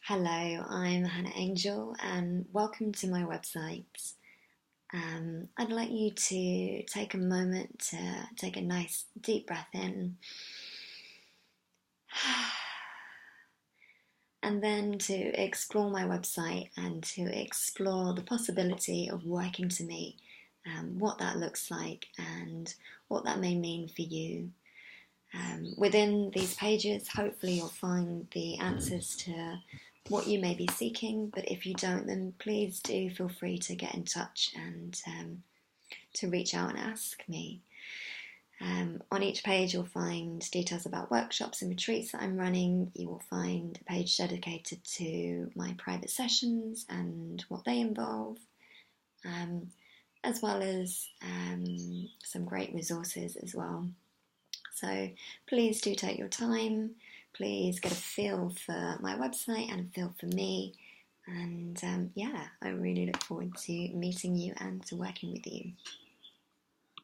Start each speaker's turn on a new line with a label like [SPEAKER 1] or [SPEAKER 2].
[SPEAKER 1] Hello, I'm Hanna Angell and welcome to my website. I'd like you to take a moment to take a nice deep breath in and then to explore my website and to explore the possibility of working to me, what that looks like and what that may mean for you. Within these pages, hopefully you'll find the answers to what you may be seeking, but if you don't, then please do feel free to get in touch and to reach out and ask me. On each page you'll find details about workshops and retreats that I'm running. You will find a page dedicated to my private sessions and what they involve, as well as some great resources as well. So please do take your time, please get a feel for my website and a feel for me, and I really look forward to meeting you and to working with you.